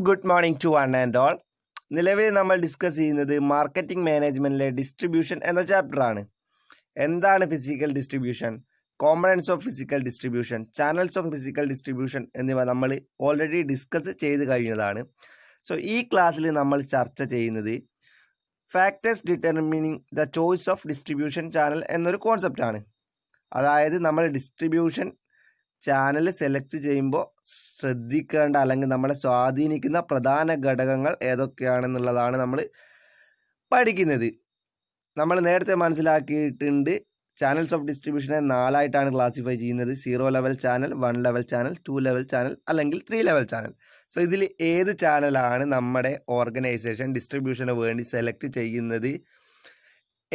Good morning to one and all. നിലവിൽ നമ്മൾ discuss ചെയ്യുന്നത് മാർക്കറ്റിംഗ് മാനേജ്മെന്റിലെ ഡിസ്ട്രിബ്യൂഷൻ എന്ന ചാപ്റ്ററാണ്. എന്താണ് physical distribution, components of physical distribution, channels of physical distribution എന്നിവ നമ്മൾ ഓൾറെഡി ഡിസ്കസ് ചെയ്ത് കഴിഞ്ഞതാണ്. സോ ഈ ക്ലാസ്സിൽ നമ്മൾ ചർച്ച ചെയ്യുന്നത് factors determining the choice of distribution channel എന്നൊരു കോൺസെപ്റ്റാണ്. അതായത് നമ്മൾ ഡിസ്ട്രിബ്യൂഷൻ ചാനൽ സെലക്ട് ചെയ്യുമ്പോൾ ശ്രദ്ധിക്കേണ്ട അല്ലെങ്കിൽ നമ്മളെ സ്വാധീനിക്കുന്ന പ്രധാന ഘടകങ്ങൾ ഏതൊക്കെയാണെന്നുള്ളതാണ് നമ്മൾ പഠിക്കുന്നത്. നമ്മൾ നേരത്തെ മനസ്സിലാക്കിയിട്ടുണ്ട് ചാനൽസ് ഓഫ് ഡിസ്ട്രിബ്യൂഷനെ 4 ആയിട്ടാണ് ക്ലാസിഫൈ ചെയ്യുന്നത്: 0 level channel, 1 level channel, 2 level channel അല്ലെങ്കിൽ 3 ലെവൽ ചാനൽ. സോ ഇതിൽ ഏത് ചാനലാണ് നമ്മുടെ ഓർഗനൈസേഷൻ ഡിസ്ട്രിബ്യൂഷന് വേണ്ടി സെലക്ട് ചെയ്യുന്നത്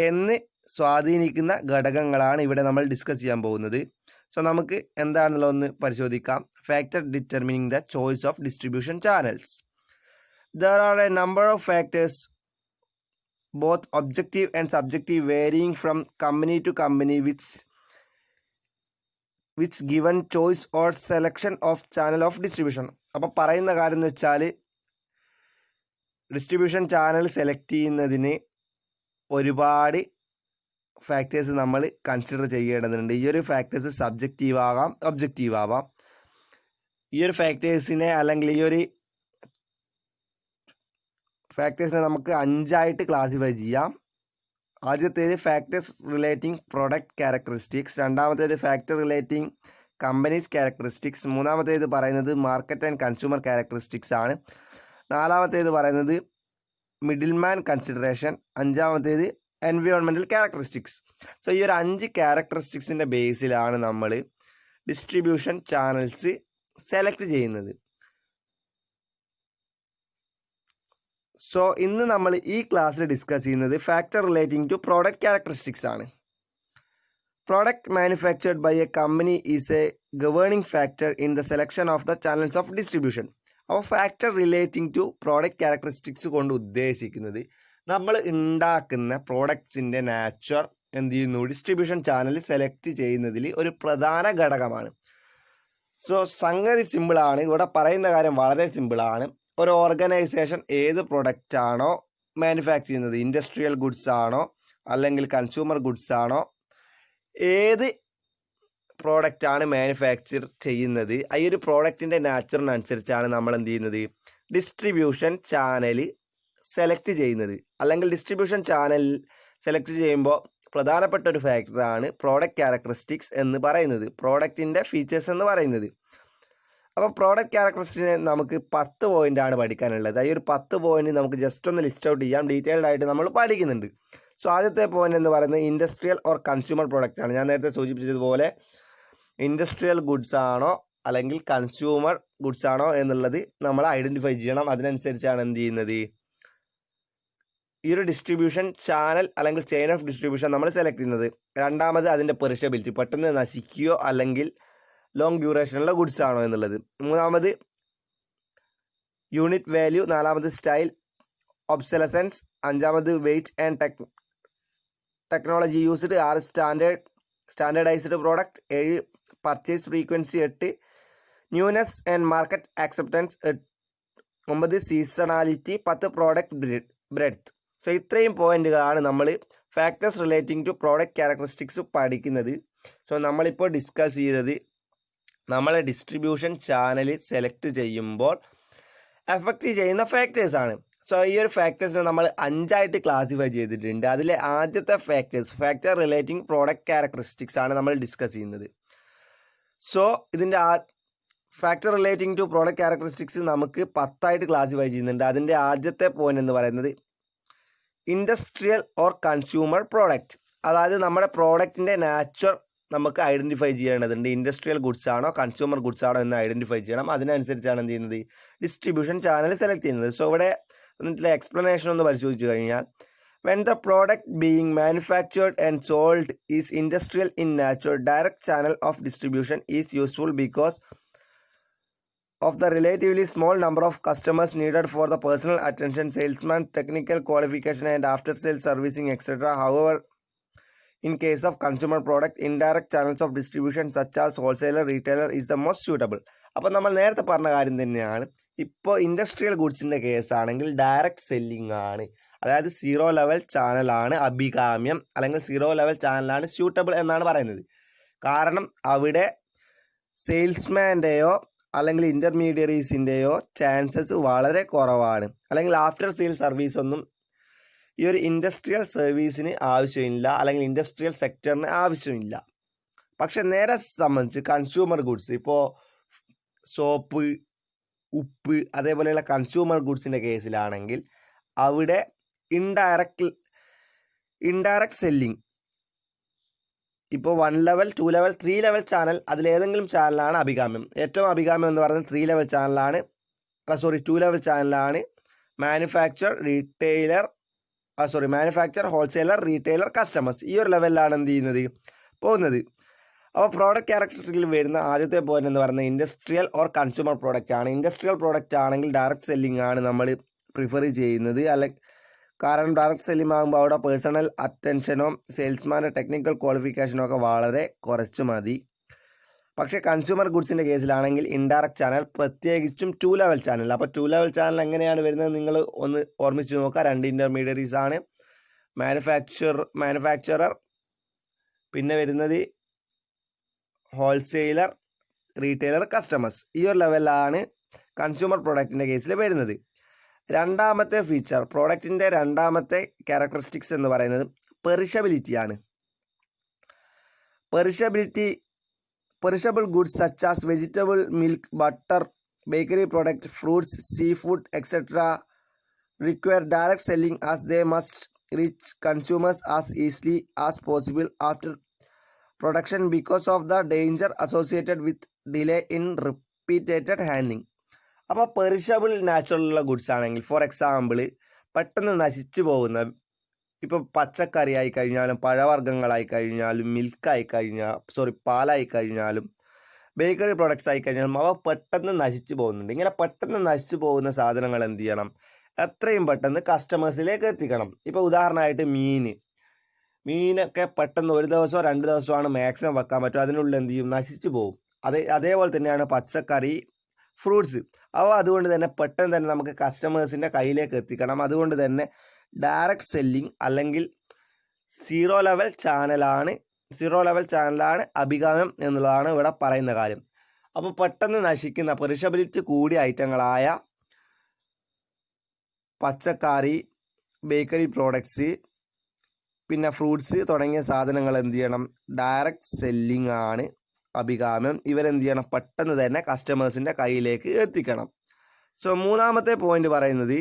എന്ന് സ്വാധീനിക്കുന്ന ഘടകങ്ങളാണ് ഇവിടെ നമ്മൾ ഡിസ്കസ് ചെയ്യാൻ പോകുന്നത്. സോ നമുക്ക് എന്താണെന്നുള്ള ഒന്ന് പരിശോധിക്കാം. Factor determining the choice of distribution channels. There are A number of factors both objective and subjective varying from company to company which given choice or selection of channel of distribution. അപ്പോൾ പറയുന്ന കാര്യം എന്ന് വെച്ചാൽ distribution channel select ചെയ്യുന്നതിന് ഒരുപാട് factors നമ്മൾ consider ചെയ്യേണ്ടതുണ്ട്. ഈ ഒരു ഫാക്ടേഴ്സ് സബ്ജക്റ്റീവ് ആകാം, ഒബ്ജക്റ്റീവ് ആവാം. ഈ ഒരു ഫാക്ടേഴ്സിനെ അല്ലെങ്കിൽ ഈ ഒരു ഫാക്ടേഴ്സിനെ നമുക്ക് 5 ആയിട്ട് ക്ലാസിഫൈ ചെയ്യാം. ആദ്യത്തേത് ഫാക്ടേഴ്സ് റിലേറ്റിംഗ് പ്രൊഡക്റ്റ് ക്യാരക്ടറിസ്റ്റിക്സ്, രണ്ടാമത്തേത് ഫാക്ടർ റിലേറ്റിംഗ് കമ്പനീസ് ക്യാരക്ടറിസ്റ്റിക്സ്, മൂന്നാമത്തേത് പറയുന്നത് മാർക്കറ്റ് ആൻഡ് കൺസ്യൂമർ ക്യാരക്ടറിസ്റ്റിക്സ് ആണ്, നാലാമത്തേത് പറയുന്നത് മിഡിൽമാൻ കൺസിഡറേഷൻ, അഞ്ചാമത്തേത് എൻവയോൺമെൻറ്റൽ ക്യാരക്ടറിസ്റ്റിക്സ്. സോ ഈ ഒരു 5 ക്യാരക്ടറിസ്റ്റിക്സിൻ്റെ ബേസിലാണ് നമ്മൾ ഡിസ്ട്രിബ്യൂഷൻ ചാനൽസ് സെലക്ട് ചെയ്യുന്നത്. സോ ഇന്ന് നമ്മൾ ഈ ക്ലാസ്സിൽ ഡിസ്കസ് ചെയ്യുന്നത് factor relating to product characteristics ആണ്. Product manufactured by a company is a governing factor in the selection of the channels of distribution. അപ്പോൾ factor relating to product characteristics കൊണ്ട് ഉദ്ദേശിക്കുന്നത് നമ്മൾ ഉണ്ടാക്കുന്ന പ്രോഡക്ട്സിൻ്റെ നാച്ചർ എന്ത് ചെയ്യുന്നു, ഡിസ്ട്രിബ്യൂഷൻ ചാനൽ സെലക്ട് ചെയ്യുന്നതിൽ ഒരു പ്രധാന ഘടകമാണ്. സോ സംഗതി സിമ്പിളാണ്. ഇവിടെ പറയുന്ന കാര്യം വളരെ സിമ്പിളാണ്. ഒരു ഓർഗനൈസേഷൻ ഏത് പ്രൊഡക്റ്റ് ആണോ മാനുഫാക്ചർ ചെയ്യുന്നത്, ഇൻഡസ്ട്രിയൽ ഗുഡ്സ് ആണോ അല്ലെങ്കിൽ കൺസ്യൂമർ ഗുഡ്സ് ആണോ, ഏത് പ്രോഡക്റ്റ് ആണ് മാനുഫാക്ചർ ചെയ്യുന്നത്, ആ ഒരു പ്രോഡക്റ്റിൻ്റെ നാച്ചറിനനുസരിച്ചാണ് നമ്മൾ എന്ത് ചെയ്യുന്നത്, ഡിസ്ട്രിബ്യൂഷൻ ചാനൽ സെലക്ട് ചെയ്യുന്നത്. അല്ലെങ്കിൽ ഡിസ്ട്രിബ്യൂഷൻ ചാനൽ സെലക്ട് ചെയ്യുമ്പോൾ പ്രധാനപ്പെട്ട ഒരു ഫാക്ടറാണ് പ്രോഡക്റ്റ് ക്യാരക്ടറിസ്റ്റിക്സ് എന്ന് പറയുന്നത്, പ്രോഡക്റ്റിൻ്റെ ഫീച്ചേഴ്സ് എന്ന് പറയുന്നത്. അപ്പോൾ പ്രോഡക്റ്റ് ക്യാരക്ടറിസ്റ്റിനെ നമുക്ക് 10 പോയിൻ്റാണ് പഠിക്കാനുള്ളത്. ഈ ഒരു 10 പോയിന്റ് നമുക്ക് ജസ്റ്റ് ഒന്ന് ലിസ്റ്റ് ഔട്ട് ചെയ്യാം. ഡീറ്റെയിൽഡ് ആയിട്ട് നമ്മൾ പഠിക്കുന്നുണ്ട്. സോ ആദ്യത്തെ പോയിന്റ് എന്ന് പറയുന്നത് ഇൻഡസ്ട്രിയൽ ഓർ കൺസ്യൂമർ പ്രോഡക്റ്റ് ആണ്. ഞാൻ നേരത്തെ സൂചിപ്പിച്ചതുപോലെ ഇൻഡസ്ട്രിയൽ ഗുഡ്സ് ആണോ അല്ലെങ്കിൽ കൺസ്യൂമർ ഗുഡ്സ് ആണോ എന്നുള്ളത് നമ്മൾ ഐഡൻറ്റിഫൈ ചെയ്യണം. അതിനനുസരിച്ചാണ് എന്ത് ചെയ്യുന്നത്, ഈ ഒരു ഡിസ്ട്രിബ്യൂഷൻ ചാനൽ അല്ലെങ്കിൽ ചെയിൻ ഓഫ് ഡിസ്ട്രിബ്യൂഷൻ നമ്മൾ സെലക്ട് ചെയ്യുന്നത്. രണ്ടാമത് അതിൻ്റെ പെറിഷബിലിറ്റി, പെട്ടെന്ന് നശിക്കുകയോ അല്ലെങ്കിൽ ലോങ് ഡ്യൂറേഷനുള്ള ഗുഡ്സ് ആണോ എന്നുള്ളത്. മൂന്നാമത് യൂണിറ്റ് വാല്യൂ, നാലാമത് സ്റ്റൈൽ, ഒബ്സലസൻസ്, അഞ്ചാമത് weight and technology used, 6 standardised product, 7 purchase frequency, 8 newness and market acceptance, 9 seasonality, 10 product breadth. So ഇത്രയും പോയിന്റുകളാണ് നമ്മൾ factors relating to product characteristics പഠിക്കുന്നത്. സോ നമ്മളിപ്പോൾ ഡിസ്കസ് ചെയ്തത് നമ്മളെ ഡിസ്ട്രിബ്യൂഷൻ ചാനൽ സെലക്ട് ചെയ്യുമ്പോൾ എഫക്റ്റ് ചെയ്യുന്ന ഫാക്ടേഴ്സ് ആണ്. സോ ഈ ഒരു ഫാക്ടേഴ്സിനെ നമ്മൾ 5 ആയിട്ട് ക്ലാസിഫൈ ചെയ്തിട്ടുണ്ട്. അതിലെ ആദ്യത്തെ ഫാക്ടർ റിലേറ്റിംഗ് പ്രോഡക്റ്റ് ക്യാരക്ടറിസ്റ്റിക്സ് ആണ് നമ്മൾ ഡിസ്കസ് ചെയ്യുന്നത്. സോ ഇതിൻ്റെ factor relating to product characteristics നമുക്ക് 10 ആയിട്ട് ക്ലാസിഫൈ ചെയ്യുന്നുണ്ട്. അതിൻ്റെ ആദ്യത്തെ പോയിന്റ് എന്ന് പറയുന്നത് ഇൻഡസ്ട്രിയൽ ഓർ കൺസ്യൂമർ പ്രോഡക്റ്റ്. അതായത് നമ്മുടെ പ്രോഡക്റ്റിൻ്റെ നാച്ചർ നമുക്ക് ഐഡൻറ്റിഫൈ ചെയ്യേണ്ടതുണ്ട്. ഇൻഡസ്ട്രിയൽ ഗുഡ്സ് ആണോ കൺസ്യൂമർ ഗുഡ്സ് ആണോ എന്ന് ഐഡൻറ്റിഫൈ ചെയ്യണം. അതിനനുസരിച്ചാണ് എന്ത് ചെയ്യുന്നത്, ഡിസ്ട്രിബ്യൂഷൻ ചാനൽ സെലക്ട് ചെയ്യുന്നത്. സോ ഇവിടെ എന്നിട്ടുള്ള എക്സ്പ്ലനേഷൻ ഒന്ന് പരിശോധിച്ച് കഴിഞ്ഞാൽ, when the product being manufactured and sold is industrial in nature, direct channel of distribution is useful because of the relatively small number of customers needed for the personal attention, salesman, technical qualification and after sales servicing, etc. However, In case of consumer product, indirect channels of distribution such as wholesaler, retailer is the most suitable. അപ്പോൾ നമ്മൾ നേരത്തെ പറഞ്ഞ കാര്യം തന്നെയാണ്. ഇപ്പോൾ industrial ഗുഡ്സിൻ്റെ കേസാണെങ്കിൽ direct selling ആണ്, അതായത് zero level ചാനലാണ് അഭികാമ്യം, അല്ലെങ്കിൽ സീറോ ലെവൽ ചാനലാണ് സ്യൂട്ടബിൾ എന്നാണ് പറയുന്നത്. കാരണം അവിടെ സെയിൽസ്മാൻ്റെയോ അല്ലെങ്കിൽ ഇൻ്റർമീഡിയറീസിൻ്റെയോ ചാൻസസ് വളരെ കുറവാണ്, അല്ലെങ്കിൽ ആഫ്റ്റർ സെയിൽ സർവീസ് ഒന്നും ഈ ഒരു ഇൻഡസ്ട്രിയൽ സർവീസിന് ആവശ്യമില്ല, അല്ലെങ്കിൽ ഇൻഡസ്ട്രിയൽ സെക്ടറിന് ആവശ്യമില്ല. പക്ഷെ നേരെ സംബന്ധിച്ച് കൺസ്യൂമർ ഗുഡ്സ്, ഇപ്പോൾ സോപ്പ്, ഉപ്പ്, അതേപോലെയുള്ള കൺസ്യൂമർ ഗുഡ്സിൻ്റെ കേസിലാണെങ്കിൽ അവിടെ ഇൻഡയറക്റ്റ് സെല്ലിംഗ്, ഇപ്പോൾ 1 ലെവൽ 2 ലെവൽ 3 ലെവൽ ചാനൽ, അതിലേതെങ്കിലും ചാനലാണ് അഭികാമ്യം. ഏറ്റവും അഭികാമ്യം എന്ന് പറയുന്നത് 3 ലെവൽ ചാനലാണ്, 2 ലെവൽ ചാനലാണ്. മാനുഫാക്ചർ, ഹോൾസെയിലർ, റീറ്റെയിലർ, കസ്റ്റമേഴ്സ്, ഈ ഒരു ലെവലിലാണ് എന്ത് ചെയ്യുന്നത്, പോകുന്നത്. അപ്പോൾ പ്രോഡക്റ്റ് ക്യാരക്ടറിസ്റ്റിക്കിൽ വരുന്ന ആദ്യത്തെ പോയിന്റ് എന്ന് പറയുന്നത് ഇൻഡസ്ട്രിയൽ ഓർ കൺസ്യൂമർ പ്രോഡക്റ്റ് ആണ്. ഇൻഡസ്ട്രിയൽ പ്രോഡക്റ്റ് ആണെങ്കിൽ ഡയറക്റ്റ് സെല്ലിംഗ് ആണ് നമ്മൾ പ്രിഫർ ചെയ്യുന്നത്. കാരണം ഡയറക്റ്റ് സെല്ലിംഗ് ആകുമ്പോൾ അവിടെ പേഴ്സണൽ അറ്റൻഷനോ സെയിൽസ്മാൻ്റെ ടെക്നിക്കൽ ക്വാളിഫിക്കേഷനോ ഒക്കെ വളരെ കുറച്ച് മതി. പക്ഷേ കൺസ്യൂമർ ഗുഡ്സിൻ്റെ കേസിലാണെങ്കിൽ ഇൻഡയറക്റ്റ് ചാനൽ, പ്രത്യേകിച്ചും 2 ലെവൽ ചാനൽ. അപ്പോൾ 2 ലെവൽ ചാനൽ എങ്ങനെയാണ് വരുന്നത് നിങ്ങൾ ഒന്ന് ഓർമ്മിച്ച് നോക്കുക. 2 ഇൻ്റർമീഡിയറീസ് ആണ്, മാനുഫാക്ചറർ, പിന്നെ വരുന്നത് ഹോൾസെയിലർ, റീറ്റെയിലർ, കസ്റ്റമേഴ്സ്. ഈ ഒരു ലെവലിലാണ് കൺസ്യൂമർ പ്രോഡക്റ്റിൻ്റെ കേസിൽ വരുന്നത്. രണ്ടാമത്തെ ഫീച്ചർ, പ്രോഡക്റ്റിൻ്റെ രണ്ടാമത്തെ ക്യാരക്ടറിസ്റ്റിക്സ് എന്ന് പറയുന്നത് പെറിഷബിലിറ്റിയാണ്. Perishable goods such as vegetable, milk, butter, bakery products, fruits, seafood, etc. require direct selling as they must reach consumers as easily as possible after production because of the danger associated with delay in repeated handling. അപ്പോൾ perishable നാച്ചുറലുള്ള goods ആണെങ്കിൽ, for example പെട്ടെന്ന് നശിച്ചു പോകുന്ന, ഇപ്പോൾ പച്ചക്കറി ആയി കഴിഞ്ഞാലും പഴവർഗ്ഗങ്ങളായി കഴിഞ്ഞാലും പാലായി കഴിഞ്ഞാലും ബേക്കറി പ്രോഡക്റ്റ്സ് ആയി കഴിഞ്ഞാലും അവ പെട്ടെന്ന് നശിച്ചു പോകുന്നുണ്ട്. ഇങ്ങനെ പെട്ടെന്ന് നശിച്ചു പോകുന്ന സാധനങ്ങൾ എന്ത് ചെയ്യണം, എത്രയും പെട്ടെന്ന് കസ്റ്റമേഴ്സിലേക്ക് എത്തിക്കണം. ഇപ്പോൾ ഉദാഹരണമായിട്ട് മീനൊക്കെ പെട്ടെന്ന് 1 ദിവസമോ 2 ദിവസമാണ് മാക്സിമം വെക്കാൻ പറ്റും, അതിനുള്ളിൽ എന്ത് ചെയ്യും, നശിച്ചു പോകും. അതേപോലെ തന്നെയാണ് പച്ചക്കറി, ഫ്രൂട്ട്സ്. അവ അതുകൊണ്ട് തന്നെ പെട്ടെന്ന് തന്നെ നമുക്ക് കസ്റ്റമേഴ്സിൻ്റെ കയ്യിലേക്ക് എത്തിക്കണം. അതുകൊണ്ട് തന്നെ ഡയറക്റ്റ് സെല്ലിംഗ് അല്ലെങ്കിൽ സീറോ ലെവൽ ചാനലാണ് അഭികാമ്യം എന്നുള്ളതാണ് ഇവിടെ പറയുന്ന കാര്യം. അപ്പോൾ പെട്ടെന്ന് നശിക്കുന്ന പെറിഷബിലിറ്റി കൂടിയ ഐറ്റങ്ങളായ പച്ചക്കറി, ബേക്കറി പ്രോഡക്ട്സ്, പിന്നെ ഫ്രൂട്ട്സ് തുടങ്ങിയ സാധനങ്ങൾ എന്ത് ചെയ്യണം, ഡയറക്റ്റ് സെല്ലിംഗ് ആണ് അഭികാമ്യം. ഇവരെന്ത് ചെയ്യണം, പെട്ടെന്ന് തന്നെ കസ്റ്റമേഴ്സിൻ്റെ കയ്യിലേക്ക് എത്തിക്കണം. സോ മൂന്നാമത്തെ പോയിന്റ് പറയുന്നത്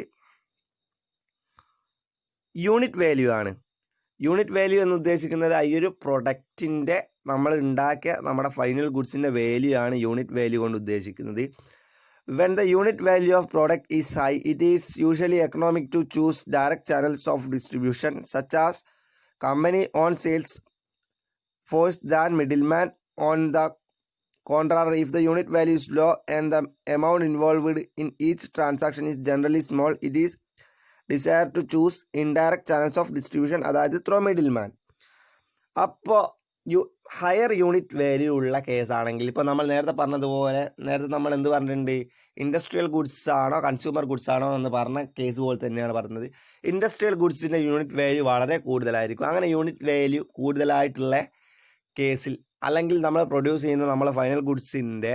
യൂണിറ്റ് വാല്യൂ ആണ്. യൂണിറ്റ് വാല്യൂ എന്ന് ഉദ്ദേശിക്കുന്നത് ഈ ഒരു പ്രൊഡക്റ്റിൻ്റെ നമ്മൾ ഉണ്ടാക്കിയ നമ്മുടെ ഫൈനൽ ഗുഡ്സിൻ്റെ വാല്യൂ ആണ് യൂണിറ്റ് വാല്യൂ കൊണ്ട് ഉദ്ദേശിക്കുന്നത്. When the unit value of product is high, it is usually economic to choose direct channels of distribution such as company-owned sales force than middleman. On the contrary, if the unit value is low and the amount involved in each transaction is generally small, it is desired to choose indirect channels of distribution, അതായത് throw middleman. അപ്പോൾ higher unit value ഉള്ള കേസാണെങ്കിൽ, ഇപ്പോൾ നമ്മൾ നേരത്തെ പറഞ്ഞതുപോലെ, നേരത്തെ നമ്മൾ എന്ത് പറഞ്ഞിട്ടുണ്ട്, ഇൻഡസ്ട്രിയൽ ഗുഡ്സ് ആണോ കൺസ്യൂമർ ഗുഡ്സ് ആണോ എന്ന് പറഞ്ഞ കേസ് പോലെ തന്നെയാണ് പറഞ്ഞത്. ഇൻഡസ്ട്രിയൽ ഗുഡ്സിൻ്റെ യൂണിറ്റ് വാല്യൂ വളരെ കൂടുതലായിരിക്കും. അങ്ങനെ യൂണിറ്റ് വാല്യൂ കൂടുതലായിട്ടുള്ള കേസിൽ, അല്ലെങ്കിൽ നമ്മൾ പ്രൊഡ്യൂസ് ചെയ്യുന്ന നമ്മളെ ഫൈനൽ ഗുഡ്സിൻ്റെ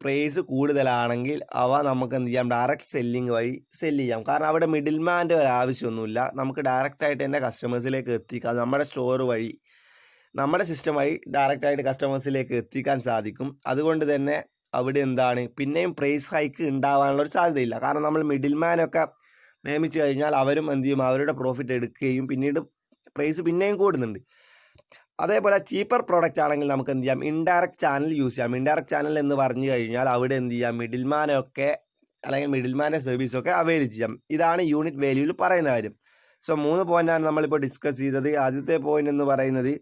പ്രൈസ് കൂടുതലാണെങ്കിൽ അവ നമുക്ക് എന്ത് ചെയ്യാം, ഡയറക്റ്റ് സെല്ലിംഗ് വഴി സെല്ല് ചെയ്യാം. കാരണം അവിടെ മിഡിൽമാൻ്റെ ഒരു ആവശ്യമൊന്നുമില്ല, നമുക്ക് ഡയറക്റ്റായിട്ട് തന്നെ കസ്റ്റമേഴ്സിലേക്ക് എത്തിക്കാം. നമ്മുടെ സ്റ്റോർ വഴി, നമ്മുടെ സിസ്റ്റം വഴി ഡയറക്റ്റായിട്ട് കസ്റ്റമേഴ്സിലേക്ക് എത്തിക്കാൻ സാധിക്കും. അതുകൊണ്ട് തന്നെ അവിടെ എന്താണ്, പിന്നെയും പ്രൈസ് ഹൈക്ക് ഉണ്ടാവാനുള്ളൊരു സാധ്യതയില്ല. കാരണം നമ്മൾ മിഡിൽമാനൊക്കെ നിയമിച്ചു കഴിഞ്ഞാൽ അവരും എന്ത് ചെയ്യും, അവരുടെ പ്രോഫിറ്റ് എടുക്കുകയും പിന്നീട് പ്രൈസ് പിന്നെയും കൂടുന്നുണ്ട്. അതേപോലെ ചീപ്പർ പ്രോഡക്റ്റ് ആണെങ്കിൽ നമുക്ക് എന്ത് ചെയ്യാം, ഇൻഡയറക്റ്റ് ചാനൽ യൂസ് ചെയ്യാം. ഇൻഡയറക്റ്റ് ചാനൽ എന്ന് പറഞ്ഞു കഴിഞ്ഞാൽ അവിടെ എന്ത് ചെയ്യാം, മിഡിൽമാനൊക്കെ അല്ലെങ്കിൽ മിഡിൽമാൻ്റെ സർവീസൊക്കെ അവൈൽ ചെയ്യാം. ഇതാണ് യൂണിറ്റ് വാല്യൂവിൽ പറയുന്ന കാര്യം. സോ 3 പോയിന്റാണ് നമ്മളിപ്പോൾ ഡിസ്കസ് ചെയ്തത്. ആദ്യത്തെ പോയിന്റ് എന്ന് പറയുന്നത്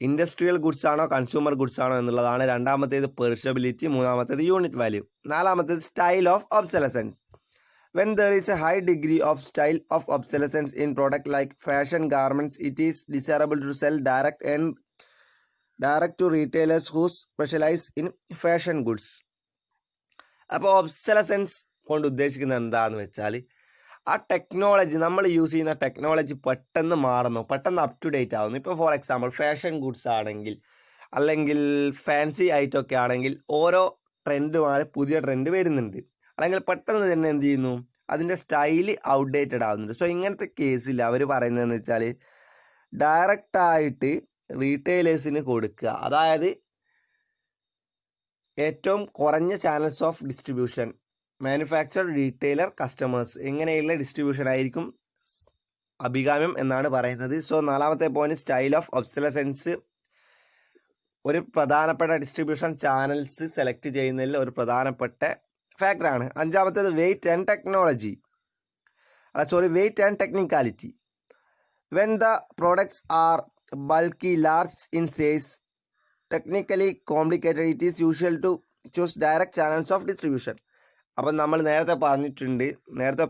ഇൻഡസ്ട്രിയൽ ഗുഡ്സ് ആണോ കൺസ്യൂമർ ഗുഡ്സ് ആണോ എന്നുള്ളതാണ്. രണ്ടാമത്തേത് പെർഷബിലിറ്റി, മൂന്നാമത്തേത് യൂണിറ്റ് വാല്യൂ, നാലാമത്തേത് style of obsolescence. When there is a high degree of style of obsolescence in product like fashion garments, it is desirable to sell direct to retailers who specialize in fashion goods. അപ്പോൾ obsolescence കൊണ്ട് ഉദ്ദേശിക്കുന്നത് എന്താണെന്ന് വെച്ചാൽ ആ technology നമ്മൾ use ചെയ്യുന്ന technology പെട്ടെന്ന് മാറുന്നു, പെട്ടെന്ന് അപ് ടു ഡേറ്റ് ആവുന്നു. ഇപ്പോൾ ഫോർ എക്സാമ്പിൾ ഫാഷൻ ഗുഡ്സ് ആണെങ്കിൽ അല്ലെങ്കിൽ ഫാൻസി ഐറ്റം ഒക്കെ ആണെങ്കിൽ ഓരോ ട്രെൻഡ് മാറി പുതിയ ട്രെൻഡ് വരുന്നുണ്ട്, അല്ലെങ്കിൽ പെട്ടെന്ന് തന്നെ എന്ത് ചെയ്യുന്നു, അതിൻ്റെ സ്റ്റൈല് ഔട്ട്ഡേറ്റഡ് ആവുന്നുണ്ട്. സോ ഇങ്ങനത്തെ കേസിൽ അവർ പറയുന്നതെന്ന് വെച്ചാൽ ഡയറക്റ്റായിട്ട് റീറ്റെയിലേഴ്സിന് കൊടുക്കുക, അതായത് ഏറ്റവും കുറഞ്ഞ channels of distribution, manufacture, retailer, customers, ഇങ്ങനെയുള്ള ഡിസ്ട്രിബ്യൂഷൻ ആയിരിക്കും അഭികാമ്യം എന്നാണ് പറയുന്നത്. സോ 4ാമത്തെ പോയിന്റ് സ്റ്റൈൽ ഓഫ് ഒബ്സലസൻസ് ഒരു പ്രധാനപ്പെട്ട ഡിസ്ട്രിബ്യൂഷൻ ചാനൽസ് സെലക്ട് ചെയ്യുന്നതിൽ ഒരു പ്രധാനപ്പെട്ട ഫാക്ടറാണ്. 5ാമത്തേത് weight and technicality. When the products are bulky, large in size, technically complicated, it is usual to choose direct channels of distribution. അപ്പം നമ്മൾ നേരത്തെ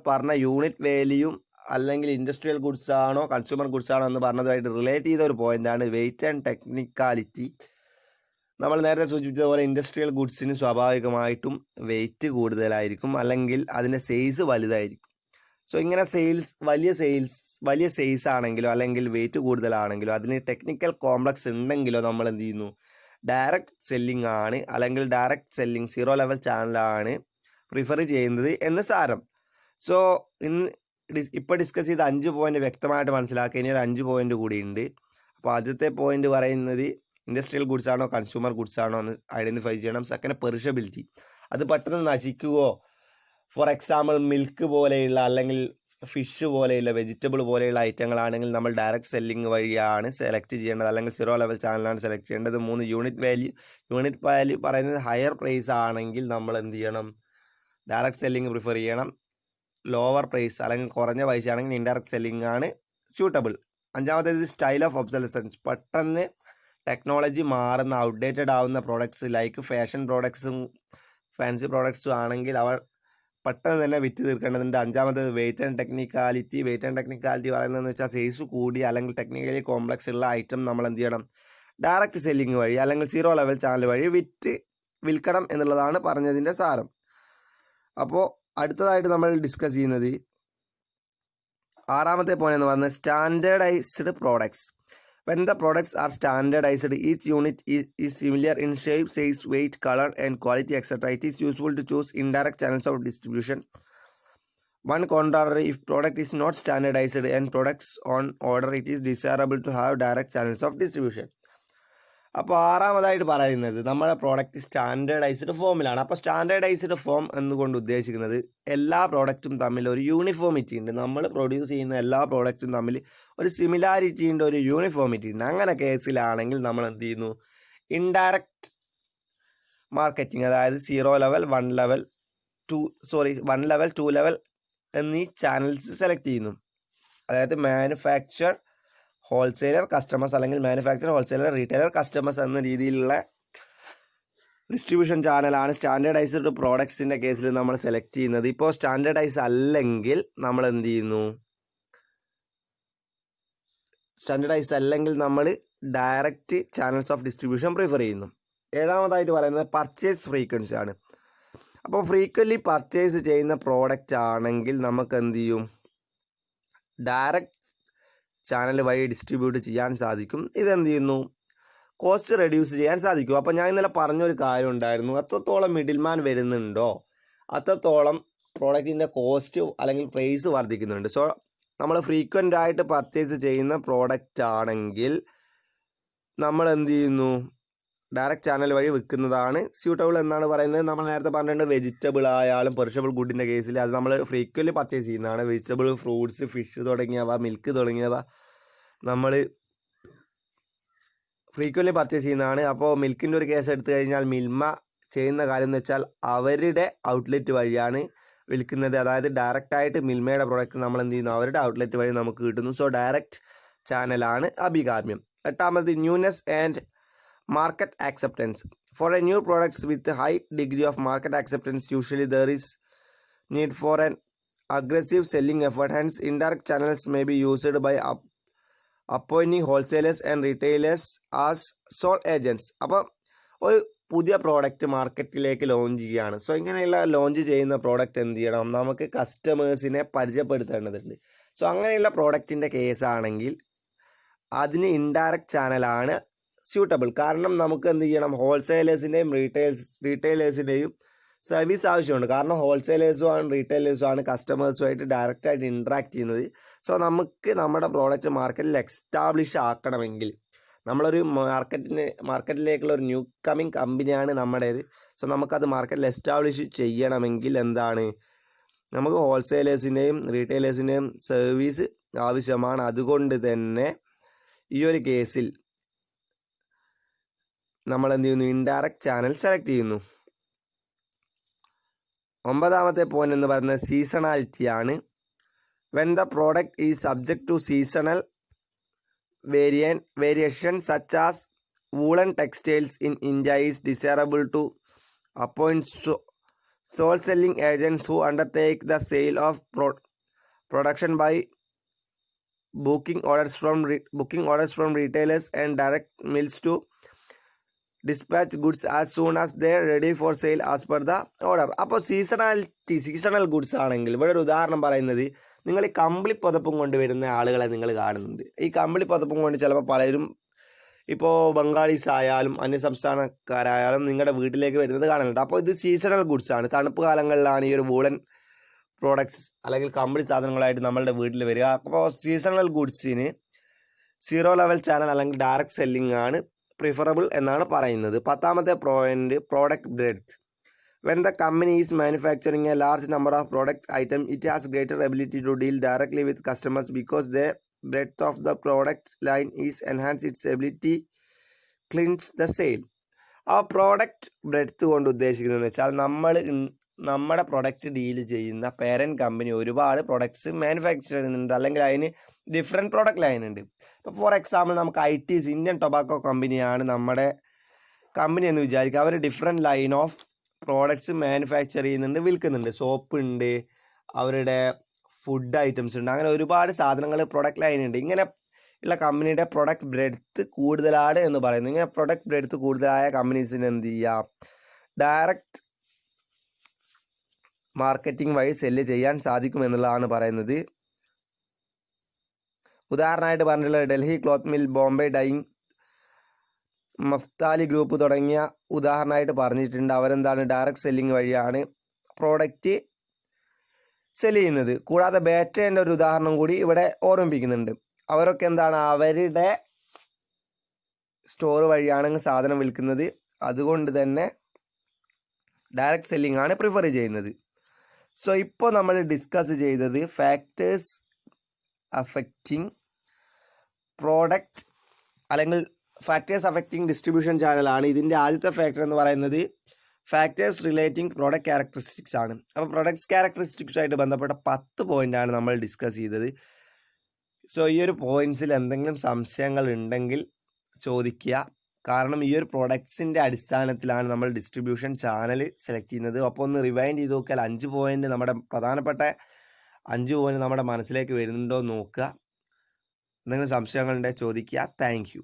പറഞ്ഞ യൂണിറ്റ് വാല്യൂയും അല്ലെങ്കിൽ ഇൻഡസ്ട്രിയൽ ഗുഡ്സ് ആണോ കൺസ്യൂമർ ഗുഡ്സ് ആണോ എന്ന് പറഞ്ഞതുമായിട്ട് റിലേറ്റ് ചെയ്ത ഒരു പോയിൻ്റാണ് വെയിറ്റ് ആൻഡ് ടെക്നിക്കാലിറ്റി. നമ്മൾ നേരത്തെ സൂചിപ്പിച്ചതുപോലെ ഇൻഡസ്ട്രിയൽ ഗുഡ്സിന് സ്വാഭാവികമായിട്ടും വെയിറ്റ് കൂടുതലായിരിക്കും, അല്ലെങ്കിൽ അതിൻ്റെ സൈസ് വലുതായിരിക്കും. സോ ഇങ്ങനെ വലിയ സൈസ് ആണെങ്കിലോ അല്ലെങ്കിൽ വെയിറ്റ് കൂടുതലാണെങ്കിലോ അതിന് ടെക്നിക്കൽ കോംപ്ലക്സ് ഉണ്ടെങ്കിലോ നമ്മൾ എന്ത് ചെയ്യുന്നു, ഡയറക്റ്റ് സെല്ലിംഗ് ആണ്, അല്ലെങ്കിൽ ഡയറക്റ്റ് സെല്ലിംഗ് 0 ലെവൽ ചാനലാണ് പ്രിഫർ ചെയ്യുന്നത് എന്ന് സാരം. സോ ഇപ്പോൾ ഡിസ്കസ് ചെയ്ത 5 പോയിന്റ് വ്യക്തമായിട്ട് മനസ്സിലാക്കുക. ഇനി ഒരു 5 പോയിന്റ് കൂടിയുണ്ട്. അപ്പോൾ ആദ്യത്തെ പോയിന്റ് പറയുന്നത് ഇൻഡസ്ട്രിയൽ ഗുഡ്സ് ആണോ കൺസ്യൂമർ ഗുഡ്സ് ആണോ എന്ന് ഐഡൻറ്റിഫൈ ചെയ്യണം. സെക്കൻഡ്, പെറിഷബിലിറ്റി, അത് പെട്ടെന്ന് നശിക്കുകയോ, ഫോർ എക്സാമ്പിൾ മിൽക്ക് പോലെയുള്ള അല്ലെങ്കിൽ ഫിഷ് പോലെയുള്ള വെജിറ്റബിൾ പോലെയുള്ള ഐറ്റങ്ങളാണെങ്കിൽ നമ്മൾ ഡയറക്റ്റ് സെല്ലിംഗ് വഴിയാണ് സെലക്ട് ചെയ്യേണ്ടത്, അല്ലെങ്കിൽ 0 ലെവൽ ചാനലാണ് സെലക്ട് ചെയ്യേണ്ടത്. 3, യൂണിറ്റ് വാല്യൂ പറയുന്നത് ഹയർ പ്രൈസ് ആണെങ്കിൽ നമ്മൾ എന്ത് ചെയ്യണം, ഡയറക്റ്റ് സെല്ലിംഗ് പ്രിഫർ ചെയ്യണം. ലോവർ പ്രൈസ് അല്ലെങ്കിൽ കുറഞ്ഞ പൈസ ആണെങ്കിൽ ഇൻഡയറക്റ്റ് സെല്ലിംഗ് ആണ് സ്യൂട്ടബിൾ. 5ാമത്തേത് സ്റ്റൈൽ ഓഫ് ഒബ്സലസൻസ്. പെട്ടെന്ന് ടെക്നോളജി മാറുന്ന ഔട്ട്ഡേറ്റഡ് ആവുന്ന പ്രോഡക്ട്സ് ലൈക്ക് ഫാഷൻ പ്രോഡക്ട്സും ഫാൻസി പ്രോഡക്ട്സും ആണെങ്കിൽ അവ പെട്ടെന്ന് തന്നെ വിറ്റ് തീർക്കേണ്ടതുണ്ട്. 5ാമത്തേത് വെയിറ്റ് ആൻഡ് ടെക്നിക്കാലിറ്റി. പറയുന്നതെന്ന് വെച്ചാൽ സൈസ് കൂടി അല്ലെങ്കിൽ ടെക്നിക്കലി കോംപ്ലക്സ് ഉള്ള ഐറ്റം നമ്മൾ എന്ത് ചെയ്യണം, ഡയറക്റ്റ് സെല്ലിംഗ് വഴി അല്ലെങ്കിൽ 0 ലെവൽ ചാനൽ വഴി വിൽക്കണം എന്നുള്ളതാണ് പറഞ്ഞതിൻ്റെ സാരം. അപ്പോൾ അടുത്തതായിട്ട് നമ്മൾ ഡിസ്കസ് ചെയ്യുന്നത് 6ാമത്തെ പോയിന്റ് എന്ന് പറയുന്നത് standardised products. When the products are standardized, each unit is similar in shape, size, weight, color, and quality, etc. It is useful to choose indirect channels of distribution. On contrary, if product is not standardized and products on order, it is desirable to have direct channels of distribution. അപ്പോൾ 6ാമതായിട്ട് പറയുന്നത് നമ്മുടെ product standardised ഫോമിലാണ്. അപ്പോൾ standardised form എന്നുകൊണ്ട് ഉദ്ദേശിക്കുന്നത് എല്ലാ പ്രോഡക്റ്റും തമ്മിൽ ഒരു യൂണിഫോമിറ്റി ഉണ്ട്. നമ്മൾ പ്രൊഡ്യൂസ് ചെയ്യുന്ന എല്ലാ പ്രോഡക്റ്റും തമ്മിൽ ഒരു സിമിലാരിറ്റി ഉണ്ട്, ഒരു യൂണിഫോമിറ്റി ഉണ്ട്. അങ്ങനെ കേസിലാണെങ്കിൽ നമ്മൾ എന്ത് ചെയ്യുന്നു, ഇൻഡയറക്റ്റ് മാർക്കറ്റിംഗ്, അതായത് 0 ലെവൽ 1 ലെവൽ 2 ലെവൽ എന്നീ ചാനൽസ് സെലക്ട് ചെയ്യുന്നു. അതായത് മാനുഫാക്ചർ, ഹോൾസെയിലർ, കസ്റ്റമേഴ്സ്, അല്ലെങ്കിൽ മാനുഫാക്ചർ, ഹോൾസെയിലർ, റീറ്റെയിലർ, കസ്റ്റമേഴ്സ് എന്ന രീതിയിലുള്ള ഡിസ്ട്രിബ്യൂഷൻ ചാനലാണ് സ്റ്റാൻഡേർഡൈസ്ഡ് പ്രോഡക്ട്സിൻ്റെ കേസിൽ നമ്മൾ സെലക്ട് ചെയ്യുന്നത്. ഇപ്പോൾ സ്റ്റാൻഡേർഡൈസ് അല്ലെങ്കിൽ നമ്മൾ എന്ത് ചെയ്യുന്നു, നമ്മൾ direct channels of distribution prefer ചെയ്യുന്നു. 7ാമതായിട്ട് പറയുന്നത് പർച്ചേസ് ഫ്രീക്വൻസി ആണ്. അപ്പോൾ ഫ്രീക്വൻ്റ്ലി പർച്ചേസ് ചെയ്യുന്ന പ്രോഡക്റ്റ് ആണെങ്കിൽ നമുക്ക് എന്ത് ചെയ്യും, ഡയറക്റ്റ് ചാനൽ വഴി ഡിസ്ട്രിബ്യൂട്ട് ചെയ്യാൻ സാധിക്കും. ഇതെന്ത് ചെയ്യുന്നു, കോസ്റ്റ് റെഡ്യൂസ് ചെയ്യാൻ സാധിക്കും. അപ്പോൾ ഞാൻ ഇന്നലെ പറഞ്ഞൊരു കാര്യം ഉണ്ടായിരുന്നു, എത്രത്തോളം മിഡിൽമാൻ വരുന്നുണ്ടോ അത്രത്തോളം പ്രോഡക്റ്റിൻ്റെ കോസ്റ്റ് അല്ലെങ്കിൽ പ്രൈസ് വർദ്ധിക്കുന്നുണ്ട്. സോ നമ്മൾ ഫ്രീക്വൻ്റ് ആയിട്ട് പർച്ചേസ് ചെയ്യുന്ന പ്രോഡക്റ്റ് ആണെങ്കിൽ നമ്മൾ എന്ത് ചെയ്യുന്നു, ഡയറക്റ്റ് ചാനൽ വഴി വിൽക്കുന്നതാണ് സ്യൂട്ടബിൾ എന്നാണ് പറയുന്നത്. നമ്മൾ നേരത്തെ പറഞ്ഞിട്ടുണ്ട് വെജിറ്റബിൾ ആയാലും പെർഷബിൾ ഗുഡിൻ്റെ കേസിൽ അത് നമ്മൾ ഫ്രീക്വൻ്റ്ലി പർച്ചേസ് ചെയ്യുന്നതാണ്. വെജിറ്റബിൾ, ഫ്രൂട്ട്സ്, ഫിഷ് തുടങ്ങിയവ, മിൽക്ക് തുടങ്ങിയവ നമ്മൾ ഫ്രീക്വൻ്റ്ലി പർച്ചേസ് ചെയ്യുന്നതാണ്. അപ്പോൾ മിൽക്കിൻ്റെ ഒരു കേസ് എടുത്തു കഴിഞ്ഞാൽ മിൽമ ചെയ്യുന്ന കാര്യം എന്ന് വെച്ചാൽ അവരുടെ ഔട്ട്ലെറ്റ് വഴിയാണ് വിൽക്കുന്നത്. അതായത് ഡയറക്റ്റായിട്ട് മിൽമയുടെ പ്രോഡക്റ്റ് നമ്മൾ എന്ത് ചെയ്യുന്നു, അവരുടെ ഔട്ട്ലെറ്റ് വഴി നമുക്ക് കിട്ടുന്നു. സോ ഡയറക്റ്റ് ചാനലാണ് അഭികാമ്യം. 8ാമത് newness and market acceptance. For a new products with a high degree of market acceptance, usually there is need for an aggressive selling effort. Hence, indirect channels may be used by appointing wholesalers and retailers as sole agents. അപ്പം ഒരു പുതിയ product മാർക്കറ്റിലേക്ക് launch ചെയ്യുകയാണ്. So ഇങ്ങനെയുള്ള launch ചെയ്യുന്ന product എന്ത് ചെയ്യണം, നമുക്ക് കസ്റ്റമേഴ്സിനെ പരിചയപ്പെടുത്തേണ്ടതുണ്ട്. സോ അങ്ങനെയുള്ള പ്രോഡക്റ്റിൻ്റെ കേസാണെങ്കിൽ അതിന് ഇൻഡയറക്റ്റ് ചാനലാണ് സ്യൂട്ടബിൾ. കാരണം നമുക്ക് എന്ത് ചെയ്യണം, ഹോൾസെയിലേഴ്സിൻ്റെയും റീറ്റെയിലേഴ്സിൻ്റെയും സർവീസ് ആവശ്യമുണ്ട്. കാരണം ഹോൾസെയിലേഴ്സുമാണ് റീറ്റെയിലേഴ്സുമാണ് കസ്റ്റമേഴ്സുമായിട്ട് ഡയറക്റ്റായിട്ട് ഇൻട്രാക്ട് ചെയ്യുന്നത്. സോ നമുക്ക് നമ്മുടെ പ്രോഡക്റ്റ് മാർക്കറ്റിൽ എക്സ്റ്റാബ്ലിഷ് ആക്കണമെങ്കിൽ, നമ്മളൊരു മാർക്കറ്റിലേക്കുള്ള ഒരു ന്യൂ കമ്മിങ് കമ്പനിയാണ് നമ്മുടേത്. സോ നമുക്കത് മാർക്കറ്റിൽ എസ്റ്റാബ്ലിഷ് ചെയ്യണമെങ്കിൽ എന്താണ്, നമുക്ക് ഹോൾസെയിലേഴ്സിൻ്റെയും റീറ്റെയിലേഴ്സിൻ്റെയും സർവീസ് ആവശ്യമാണ്. അതുകൊണ്ട് തന്നെ ഈ ഒരു കേസിൽ നമ്മൾ എന്ത് ചെയ്യുന്നു, ഇൻഡയറക്റ്റ് ചാനൽ സെലക്ട് ചെയ്യുന്നു. 9ാമത്തെ പോയിന്റ് എന്ന് പറയുന്നത് സീസണാലിറ്റിയാണ്. When the product is subject to seasonal variation such as woollen textiles in India is desirable to appoint sole selling agents who undertake the sale of production by booking orders from retailers and direct mills to dispatch goods as soon as they are ready for sale as per the order. അപ്പോൾ seasonal goods ആണെങ്കിൽ ഇവിടെ ഒരു ഉദാഹരണം പറയുന്നത്, നിങ്ങൾ ഈ കമ്പിളി പുതപ്പും കൊണ്ടുവരുന്ന ആളുകളെ നിങ്ങൾ കാണുന്നുണ്ട്. ഈ കമ്പിളി പുതപ്പും കൊണ്ട് ചിലപ്പോൾ പലരും ഇപ്പോൾ ബംഗാളീസ് ആയാലും അന്യസംസ്ഥാനക്കാരായാലും നിങ്ങളുടെ വീട്ടിലേക്ക് വരുന്നത് കാണുന്നുണ്ട്. അപ്പോൾ ഇത് സീസണൽ ഗുഡ്സ് ആണ്. തണുപ്പ് കാലങ്ങളിലാണ് ഈ ഒരു വൂളൻ പ്രോഡക്ട്സ് അല്ലെങ്കിൽ കമ്പിളി സാധനങ്ങളായിട്ട് നമ്മളുടെ വീട്ടിൽ വരിക. അപ്പോൾ സീസണൽ ഗുഡ്സിന് 0 ലെവൽ ചാനൽ അല്ലെങ്കിൽ ഡയറക്റ്റ് സെല്ലിംഗ് ആണ് പ്രിഫറബിൾ എന്നാണ് പറയുന്നത്. 10ാമത്തെ point product breadth. When the company is manufacturing a large number of product item it has greater ability to deal directly with customers because the breadth of the product line is enhance its ability clinch the sale. ആ product breadth കൊണ്ട് ഉദ്ദേശിക്കുന്നതെന്ന് വെച്ചാൽ നമ്മുടെ product deal ചെയ്യുന്ന parent company ഒരുപാട് products manufacture ചെയ്യുന്നുണ്ട്, അല്ലെങ്കിൽ അതിന് ഡിഫറെൻറ്റ് പ്രോഡക്റ്റ് ലൈൻ ഉണ്ട്. ഇപ്പോൾ ഫോർ എക്സാമ്പിൾ നമുക്ക് ITC ഇന്ത്യൻ ടൊബാക്കോ കമ്പനിയാണ് നമ്മുടെ കമ്പനി എന്ന് വിചാരിക്കുക. അവർ different line of products manufacture ചെയ്യുന്നുണ്ട്, വിൽക്കുന്നുണ്ട്. സോപ്പ് ഉണ്ട്, അവരുടെ ഫുഡ് ഐറ്റംസ് ഉണ്ട്, അങ്ങനെ ഒരുപാട് സാധനങ്ങൾ പ്രൊഡക്റ്റ് ലൈൻ ഉണ്ട്. ഇങ്ങനെ ഉള്ള കമ്പനിയുടെ പ്രൊഡക്റ്റ് ബ്രെഡ്ത്ത് കൂടുതലാണ് എന്ന് പറയുന്നു. ഇങ്ങനെ പ്രൊഡക്റ്റ് ബ്രെഡ്ത്ത് കൂടുതലായ കമ്പനീസിന് എന്ത് ചെയ്യുക, ഡയറക്റ്റ് മാർക്കറ്റിംഗ് വഴി സെല്ല് ചെയ്യാൻ സാധിക്കുമെന്നുള്ളതാണ് പറയുന്നത്. ഉദാഹരണമായിട്ട് പറഞ്ഞിട്ടുള്ളത് Delhi cloth mill, Bombay dyeing, Mafatlal group തുടങ്ങിയ ഉദാഹരണമായിട്ട് പറഞ്ഞിട്ടുണ്ട്. അവരെന്താണ് ഡയറക്റ്റ് സെല്ലിംഗ് വഴിയാണ് പ്രോഡക്റ്റ് സെല് ചെയ്യുന്നത്. കൂടാതെ ബേറ്റേൻ്റെ ഒരു ഉദാഹരണം കൂടി ഇവിടെ ഓർമ്മിപ്പിക്കുന്നുണ്ട്. അവരൊക്കെ എന്താണ്, അവരുടെ സ്റ്റോർ വഴിയാണ് സാധനം വിൽക്കുന്നത്. അതുകൊണ്ട് തന്നെ ഡയറക്റ്റ് സെല്ലിംഗ് ആണ് പ്രിഫർ ചെയ്യുന്നത്. സോ ഇപ്പോൾ നമ്മൾ ഡിസ്കസ് ചെയ്തത് ഫാക്ടേഴ്സ് അഫക്റ്റിംഗ് പ്രോഡക്റ്റ് അല്ലെങ്കിൽ ഫാക്ടേഴ്സ് അഫക്റ്റിംഗ് ഡിസ്ട്രിബ്യൂഷൻ ചാനലാണ്. ഇതിൻ്റെ ആദ്യത്തെ ഫാക്ടർ എന്ന് പറയുന്നത് ഫാക്ടേഴ്സ് റിലേറ്റിംഗ് പ്രോഡക്റ്റ് ക്യാരക്ടറിസ്റ്റിക്സ് ആണ്. അപ്പോൾ പ്രോഡക്ട്സ് ക്യാരക്ടറിസ്റ്റിക്സുമായിട്ട് ബന്ധപ്പെട്ട 10 പോയിൻ്റാണ് നമ്മൾ ഡിസ്കസ് ചെയ്തത്. സോ ഈ ഒരു പോയിൻറ്റ്സിൽ എന്തെങ്കിലും സംശയങ്ങൾ ഉണ്ടെങ്കിൽ ചോദിക്കുക. കാരണം ഈ ഒരു പ്രോഡക്ട്സിൻ്റെ അടിസ്ഥാനത്തിലാണ് നമ്മൾ ഡിസ്ട്രിബ്യൂഷൻ ചാനൽ സെലക്ട് ചെയ്യുന്നത്. അപ്പോൾ ഒന്ന് റിവൈൻഡ് ചെയ്ത് നോക്കിയാൽ 5 പോയിൻ്റ് നമ്മുടെ പ്രധാനപ്പെട്ട 5 പോയിൻ്റ് നമ്മുടെ മനസ്സിലേക്ക് വരുന്നുണ്ടോ നോക്കുക. എന്തെങ്കിലും സംശയങ്ങളുണ്ടെങ്കിൽ ചോദിക്കുക. Thank you.